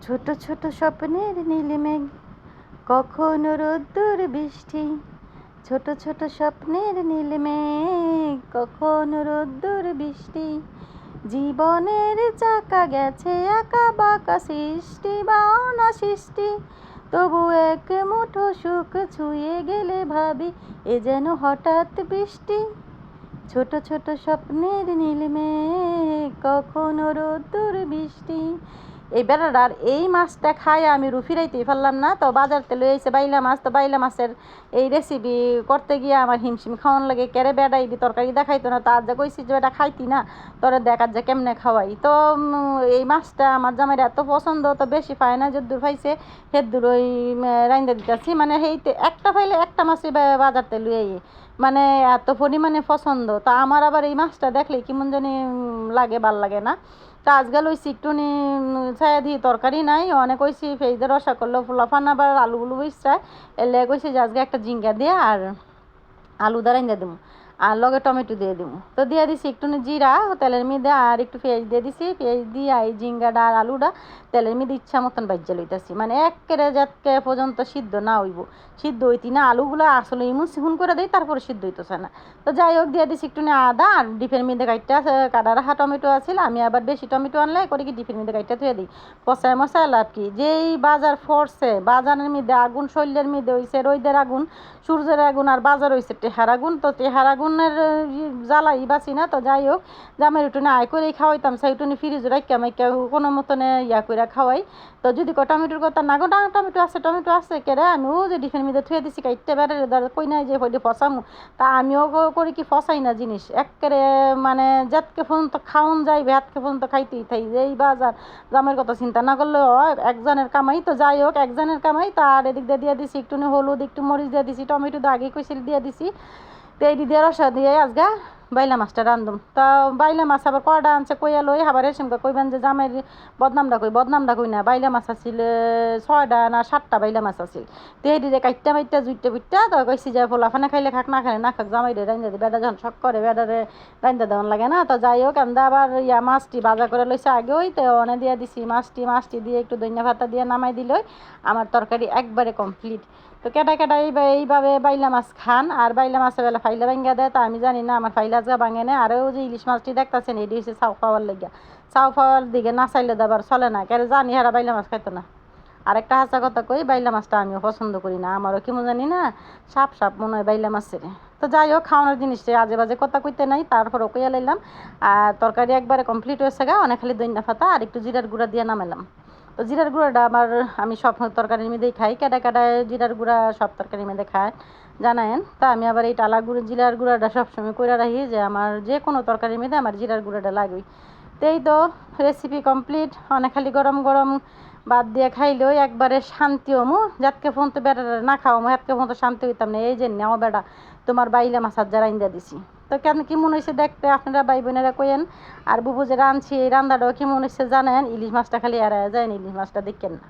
ছোট ছোট স্বপ্নের নীল মেঘ, কখনো রোদ্দুর বৃষ্টি। ছোট ছোট স্বপ্নের নীল মেঘ, কখনো রোদ্দুর বৃষ্টি। জীবনের চাকা গেছে একা বাঁকা, সৃষ্টি বা অনাসৃষ্টি। তবু এক মুঠো সুখ ছুঁয়ে গেলে ভাবি এ যেন হঠাৎ বৃষ্টি। ছোট ছোট স্বপ্নের নীল মেঘ, কখনো রোদ্দুর বৃষ্টি। এই বেড়াটার এই মাছটা খাই আমি রুফিরাইতেই পারলাম না। তো বাজার তেলে এসে বাইলা মাছ, তো বাইলা মাছের এই রেসিপি করতে গিয়ে আমার হিমশিম খাওয়ান লাগে। কেড়ে বেড়াই তরকারি দেখাইতো না, তার যা কইছি যে এটা খাইতি না, তোরা দেখার যে কেমনে খাওয়াই। তো এই মাছটা আমার জামাইয়ের এত পছন্দ, তো বেশি পায় না, যদ্দূর পাইছে সেদ্দূর ওই রাইন্দা দিতেছি। মানে সেইতে একটা পাইলে একটা মাছই বাজার তেলে মানে এত পরিমাণে পছন্দ। তা আমার আবার এই মাছটা দেখলে কেমন জানি লাগে, ভাল লাগে না। তা আজকাল ওই চিকটুনি ছায়া দিয়ে তরকারি নাই, অনেক ওইছি ফেজদের রসা করলো ফুলাফান, আবার আলুগুলো বইসরায় এলে কইছি যে আজকে একটা জিঙ্গা দিয়ে আর আলু দাঁড়াই দিয়ে দেবো, আর লগে টমেটো দিয়ে দেবো। তো দিয়ে দিছি একটু জিরা তেলের মধ্যে, আর একটু পেঁয়াজ দিয়ে দিছি। পেঁয়াজ দিয়ে এই জিঙ্গাটা আর আলুটা তেলের মধ্যে ইচ্ছা মতন বাজ্যা লইতেছি, মানে একেবারে যাতকে পর্যন্ত সিদ্ধ না হইব। সিদ্ধ হইতি না, আলুগুলো আসলে এমন সিহুন করে দেয়, তারপরে সিদ্ধ হইতেছে না। তো যাই হোক দিয়ে দিছি একটু আদা, আর ডিপের মধ্যে কাটা রাখা টমেটো আছিল। আমি আবার বেশি টমেটো আনলে করে কি ডিপের মধ্যে কাইটটা ধুয়ে দিই। পচায় মশায় লাভ কি, যেই বাজার ফরছে, বাজারের মধ্যে আগুন, শৈলের মধ্যে হইছে রোদের আগুন, সূর্যের আগুন, আর বাজার হইছে টেহার আগুন। তো টেহার আগুনের জ্বালাই বাঁচি না। তো যাই হোক জামের উঠুনে আয় করেই খাওয়াইতাম, সেই উঠুনে ফ্রিজ রাখা মাইকা কোনো মতনে ইয়া করে খাওয়াই। তো যদি টমেটোর কথা না গো, না টমেটো আছে কেরে, আমিও যে ডিফেন মধ্যে থুয়ে দিছি কাইটতে বেড়ে কই নাই যে হইলে ফসামু। তা আমিও করি কি ফসাই না জিনিস, একেবারে মানে যাতকে পর্যন্ত খাওন যায় ভ্যাতকে পর্যন্ত খাইতেই থাই। এই বাজার জামের কথা চিন্তা না করলে হয়, একজনের কামাই। তো যাই হোক একজনের কামাই। তার এদিক দিয়ে দিছি একটু হলুদ, একটু মরিচ দিয়ে দিছি, টমেটো তো আগে কইছিল দিয়ে দিছি। তো এই দিয়ে রসা দিয়ে আজকে বাইলা মাছটা রান্ধুম। তা বাইলা মাছ আবার কয়টা আনছে কইয়া লই, আবার এসে কইবেন যে জামাইয়ের বদনামটা কই না। বাইলা মাছ আছিল 6টা না 7টা বাইলা মাছ আছিল। তো এই দিয়ে কাইটটা মাইটটা জুইটটা বুইটটা তো কইছি যে ফোলাফানে খাইলে খাক, না খাইলে না খাক, জামাইরে রান্ধা দিই। বেটা যখন শখ করে বেটারে রান্ধা দেওয়ান লাগে না। তো যাই হোক আমরা আবার মাছটি ভাজা করে লইছে আগেই, তো অনে দিয়ে দিছি মাছটি দিয়ে একটু ধনিয়া পাতা দিয়ে নামাই দিলই আমার তরকারি একবারে কমপ্লিট। তো কেটা এইভাবে বাইলা মাছ খান, আর বাইলা মাছের বেলা ফাইলা ভাঙ্গা দেয়। তা আমি জানি না, আমার ফাইলা আজকে ভাঙে না। আরও যে ইলিশ মাছটি দেখতেছেন এটি হচ্ছে চাউ খাওয়ার লাগিয়া, চাউ খাওয়ার দিকে না চাইলে দেবার চলে না, কেন জানি হারা বাইলা মাছ খাইতো না। আরেকটা হাসা কথা কই, বাইলা মাছটা আমিও পছন্দ করি না, আমারও কেমন জানি না সাপ মনে হয় বাইলা মাছের। তো যাই হোক খাওয়ানোর জিনিসটা আজে বাজে কথা কইতে নাই, তারপরও কইয়া লাইলাম। আর তরকারি একবারে কমপ্লিট হয়েছে গা, অনেক খালি ধনিয়া পাতা আর একটু জিরার গুঁড়া দিয়ে নামালাম। তো জিরার গুঁড়াটা আমি সব তরকারির মধ্যেই খাই, কেটা জিরার গুঁড়া সব তরকারির মধ্যে খায় জানায়েন। তা আমি আবার এই জিরার গুঁড়াটা সবসময় করে রাখি, যে আমার যে কোনো তরকারির মধ্যে আমার জিরার গুঁড়াটা লাগবে। তো এই তো রেসিপি কমপ্লিট। অনেক খালি গরম গরম বাদ দিয়ে খাইলেও একবারে শান্তি হমু, যাতকে ফোন তো বেড়া না খাওয়ামো হাতকে ফোন তো শান্তি হইতাম না। এই যে নেও বেড়া তোমার বাইলা মাছ আর যারা ইন্দা দিছি। তো কেন কি মনে হয়েছে দেখতে আপনারা ভাই বোনেরা কইেন। আর বুবু যে রাঁধছি এই রান্নাটাও কি মনে হচ্ছে জানেন, ইলিশ মাছটা খালি এড়ায় যায়, ইলিশ মাছটা দেখেন না।